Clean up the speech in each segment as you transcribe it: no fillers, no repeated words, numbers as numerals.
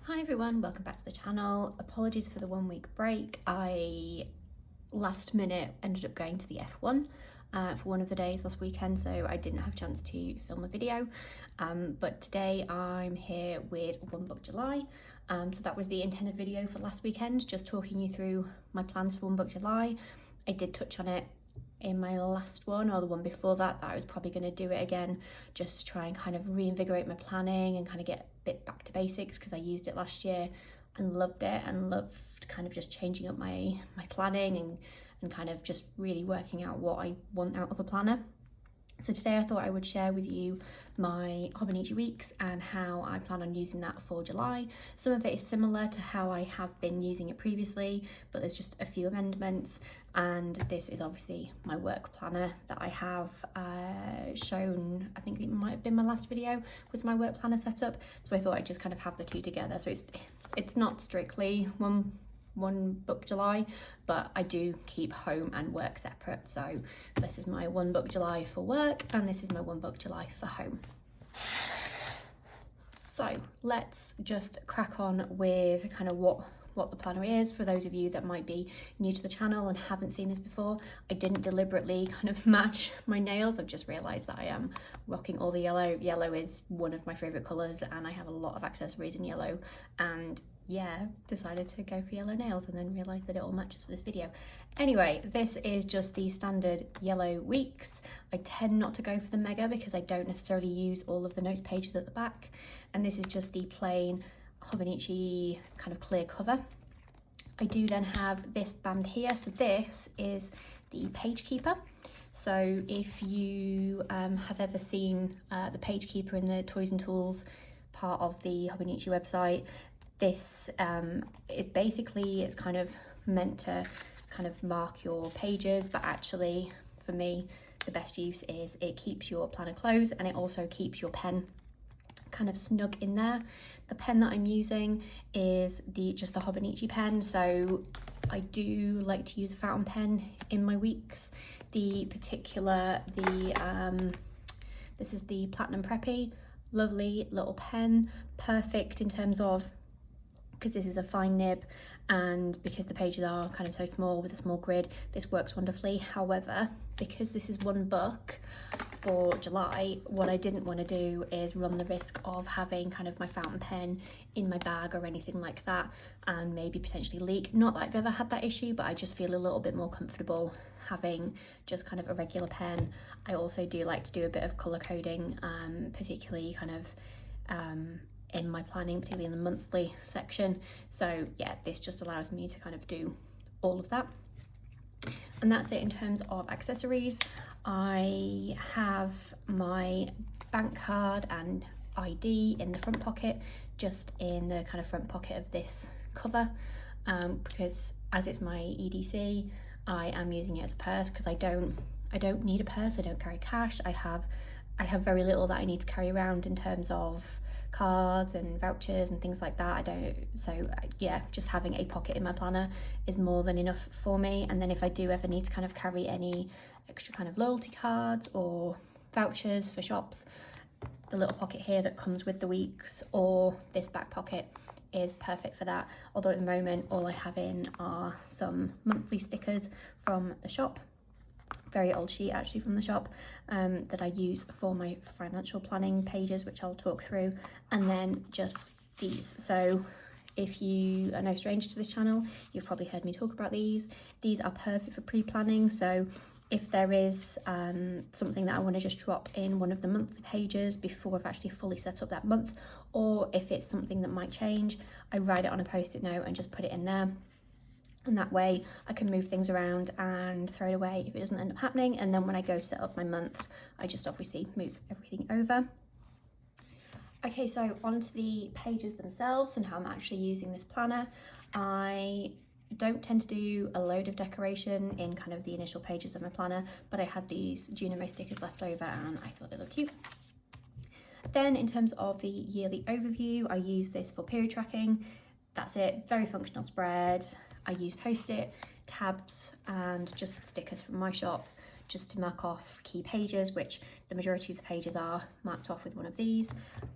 Hi everyone, welcome back to the channel. Apologies for the 1 week break. I last minute ended up going to the F1 for one of the days last weekend, so I didn't have a chance to film a video. But today I'm here with One Book July. So that was the intended video for last weekend, just talking you through my plans for One Book July. I did touch on it in my last one, or the one before that I was probably going to do it again, just to try and kind of reinvigorate my planning and kind of get a bit back to basics, because I used it last year and loved it, and loved kind of just changing up my planning and kind of just really working out what I want out of a planner. So today I thought I would share with you my Hobonichi weeks and how I plan on using that for July. Some of it is similar to how I have been using it previously, but there's just a few amendments. And this is obviously my work planner that I have shown. I think it might have been my last video was my work planner setup. So I thought I'd just kind of have the two together. So it's not strictly one book July, but I do keep home and work separate. So this is my One Book July for work, and this is my One Book July for home. So let's just crack on with kind of what the planner is. For those of you that might be new to the channel and haven't seen this before, I didn't deliberately kind of match my nails. I've just realized that I am rocking all the yellow. Yellow is one of my favorite colors, and I have a lot of accessories in yellow, and yeah, decided to go for yellow nails and then realized that it all matches for this video. Anyway, this is just the standard yellow weeks. I tend not to go for the mega because I don't necessarily use all of the notes pages at the back, and this is just the plain Hobonichi kind of clear cover. I do then have this band here, so this is the Page Keeper. So if you have ever seen the Page Keeper in the Toys and Tools part of the Hobonichi website, this it's kind of meant to kind of mark your pages, but actually for me the best use is it keeps your planner closed, and it also keeps your pen kind of snug in there. The pen that I'm using is just the Hobonichi pen, so I do like to use a fountain pen in my weeks. This is the Platinum Preppy. Lovely little pen, perfect in terms of, because this is a fine nib and because the pages are kind of so small with a small grid, this works wonderfully. However, because this is one book for July, what I didn't want to do is run the risk of having kind of my fountain pen in my bag or anything like that and maybe potentially leak. Not that I've ever had that issue, but I just feel a little bit more comfortable having just kind of a regular pen. I also do like to do a bit of colour coding, particularly kind of in my planning, particularly in the monthly section. So yeah, this just allows me to kind of do all of that. And that's it in terms of accessories. I have my bank card and ID in the front pocket, just in the kind of front pocket of this cover, because as it's my EDC, I am using it as a purse, because I don't need a purse. I don't carry cash. I have very little that I need to carry around in terms of cards and vouchers and things like that. Yeah, just having a pocket in my planner is more than enough for me. And then if I do ever need to kind of carry any extra kind of loyalty cards or vouchers for shops, the little pocket here that comes with the weeks or this back pocket is perfect for that. Although at the moment all I have in are some monthly stickers from the shop, very old sheet actually from the shop, that I use for my financial planning pages, which I'll talk through, and then just these. So if you are no stranger to this channel, you've probably heard me talk about these. These are perfect for pre-planning. So if there is something that I want to just drop in one of the monthly pages before I've actually fully set up that month, or if it's something that might change, I write it on a post-it note and just put it in there. And that way I can move things around and throw it away if it doesn't end up happening. And then when I go set up my month, I just obviously move everything over. Okay, so onto the pages themselves and how I'm actually using this planner. I don't tend to do a load of decoration in kind of the initial pages of my planner, but I had these Junimo stickers left over and I thought they looked cute. Then in terms of the yearly overview, I use this for period tracking. That's it, very functional spread. I use Post-it, tabs, and just stickers from my shop just to mark off key pages, which the majority of the pages are marked off with one of these,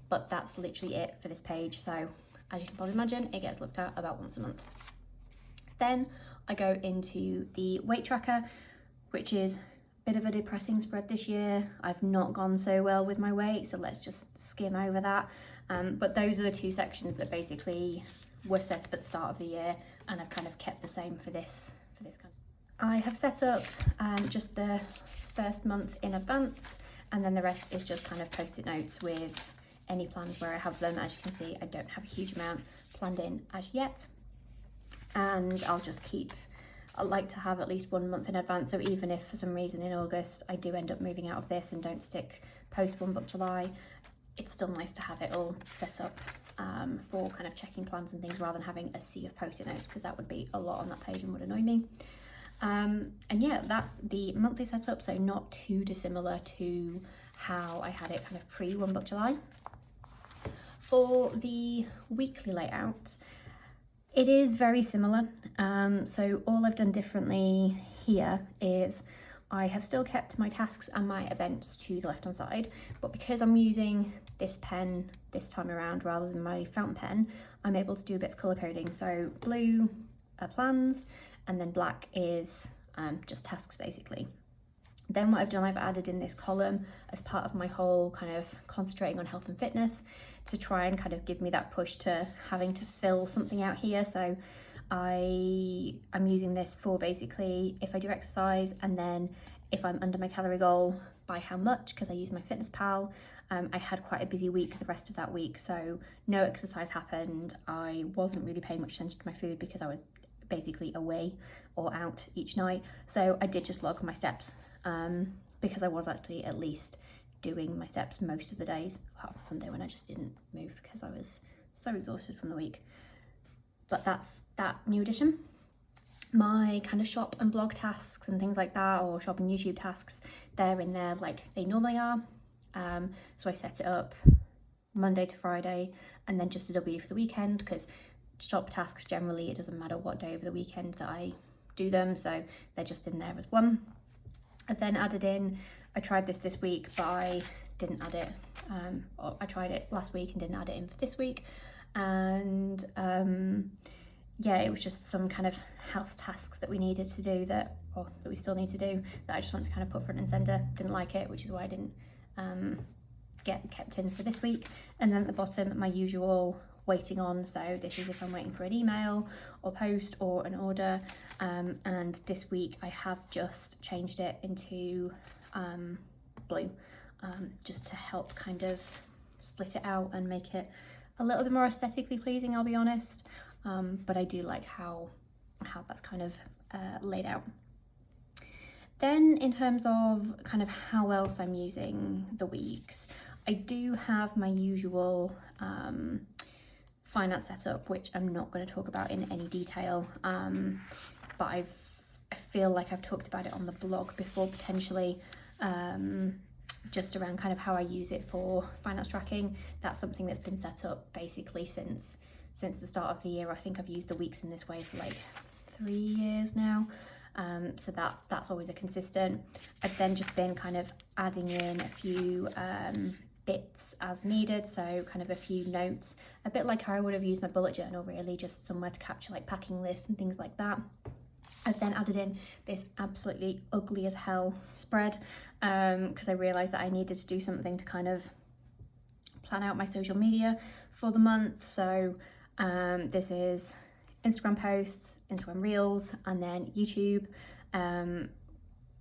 but that's literally it for this page. So as you can probably imagine, it gets looked at about once a month. Then I go into the weight tracker, which is a bit of a depressing spread this year. I've not gone so well with my weight, so let's just skim over that. But those are the two sections that basically were set up at the start of the year, and I've kind of kept the same for this kind of. I have set up just the first month in advance, and then the rest is just kind of post-it notes with any plans where I have them. As you can see, I don't have a huge amount planned in as yet, and I like to have at least 1 month in advance, so even if for some reason in August I do end up moving out of this and don't stick post One Book July, it's still nice to have it all set up for kind of checking plans and things, rather than having a sea of post-it notes, because that would be a lot on that page and would annoy me. And yeah, that's the monthly setup, so not too dissimilar to how I had it kind of pre One Book July. For the weekly layout, it is very similar. So all I've done differently here is I have still kept my tasks and my events to the left hand side, but because I'm using this pen this time around rather than my fountain pen, I'm able to do a bit of colour coding. So blue are plans, and then black is just tasks basically. Then what I've done, I've added in this column as part of my whole kind of concentrating on health and fitness, to try and kind of give me that push to having to fill something out here. So I'm using this for basically if I do exercise, and then if I'm under my calorie goal, by how much, because I use my Fitness Pal. I had quite a busy week the rest of that week, so no exercise happened. I wasn't really paying much attention to my food because I was basically away or out each night. So I did just log my steps, because I was actually at least doing my steps most of the days, apart from Sunday when I just didn't move because I was so exhausted from the week. But that's that new edition. My kind of shop and blog tasks and things like that, or shop and YouTube tasks, they're in there like they normally are. So I set it up Monday to Friday, and then just a W for the weekend, because shop tasks generally, it doesn't matter what day of the weekend that I do them, so they're just in there as one. I then added in, I tried this week, but I didn't add it, or I tried it last week and didn't add it in for this week. And yeah, it was just some kind of house tasks that we needed to do that we still need to do, that I just wanted to kind of put front and center. Didn't like it, which is why I didn't get kept in for this week. And then at the bottom, my usual waiting on, so this is if I'm waiting for an email or post or an order. And this week I have just changed it into blue, just to help kind of split it out and make it a little bit more aesthetically pleasing, I'll be honest. But I do like how that's kind of laid out. Then in terms of kind of how else I'm using the weeks, I do have my usual finance setup, which I'm not going to talk about in any detail, but I feel like I've talked about it on the blog before potentially, just around kind of how I use it for finance tracking. That's something that's been set up basically since the start of the year. I think I've used the weeks in this way for like 3 years now. So that's always a consistent. I've then just been kind of adding in a few bits as needed, so kind of a few notes, a bit like how I would have used my bullet journal, really, just somewhere to capture like packing lists and things like that. I've then added in this absolutely ugly as hell spread, because I realised that I needed to do something to kind of plan out my social media for the month. So this is Instagram posts, Instagram Reels, and then YouTube,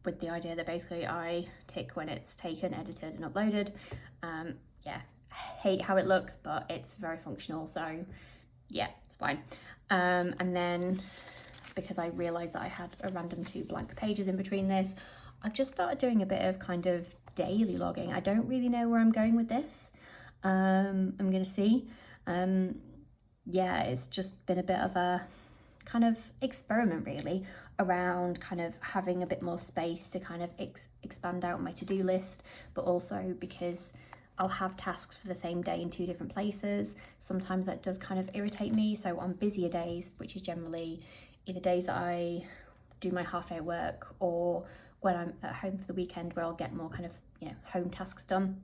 with the idea that basically I tick when it's taken, edited and uploaded. Yeah, I hate how it looks, but it's very functional, so yeah, it's fine. And then because I realised that I had a random 2 blank pages in between this, I've just started doing a bit of kind of daily logging. I don't really know where I'm going with this. I'm gonna see. Yeah, it's just been a bit of a kind of experiment really around kind of having a bit more space to kind of expand out my to-do list, but also because I'll have tasks for the same day in 2 different places. Sometimes that does kind of irritate me. So on busier days, which is generally either days that I do my half-day work, or when I'm at home for the weekend where I'll get more kind of, home tasks done,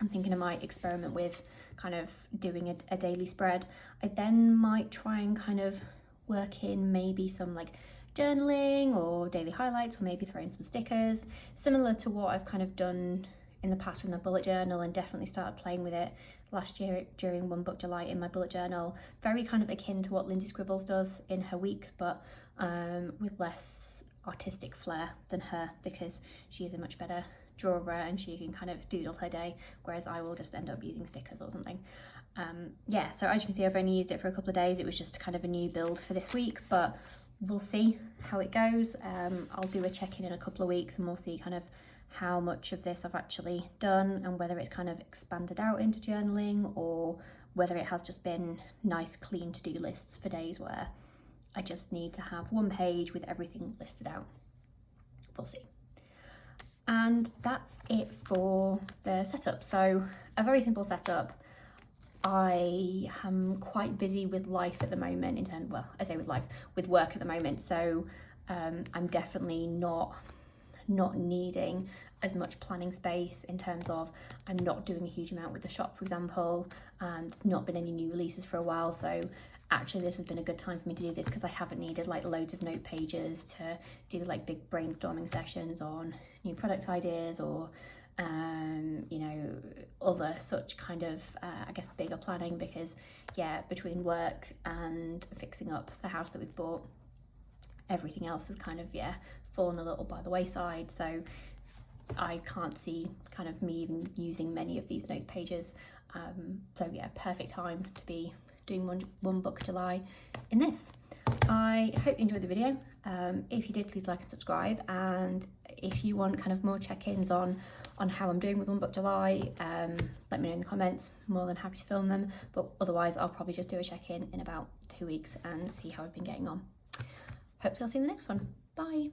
I'm thinking I might experiment with kind of doing a daily spread. I then might try and kind of work in maybe some like journaling or daily highlights, or maybe throw in some stickers, similar to what I've kind of done in the past with my bullet journal, and definitely started playing with it last year during One Book July in my bullet journal. Very kind of akin to what Lindsay Scribbles does in her weeks, but with less artistic flair than her, because she is a much better drawer and she can kind of doodle her day, whereas I will just end up using stickers or something. Yeah, so as you can see, I've only used it for a couple of days. It was just kind of a new build for this week, but we'll see how it goes. I'll do a check-in in a couple of weeks and we'll see kind of how much of this I've actually done and whether it's kind of expanded out into journaling, or whether it has just been nice clean to-do lists for days where I just need to have one page with everything listed out. We'll see. And that's it for the setup. So a very simple setup. I am quite busy with life at the moment in terms, well, I say with life, with work at the moment. So I'm definitely not needing as much planning space in terms of I'm not doing a huge amount with the shop, for example, and there's not been any new releases for a while. So actually this has been a good time for me to do this because I haven't needed like loads of note pages to do like big brainstorming sessions on new product ideas or you know, other such kind of I guess bigger planning, because yeah, between work and fixing up the house that we've bought, everything else has kind of fallen a little by the wayside. So I can't see kind of me even using many of these notes pages. So yeah, perfect time to be doing one book July in this. I hope you enjoyed the video. If you did, please like and subscribe, and if you want kind of more check-ins on how I'm doing with One Book July, let me know in the comments. More than happy to film them, but otherwise I'll probably just do a check-in in about 2 weeks and see how I've been getting on. Hopefully I'll see you in the next one. Bye.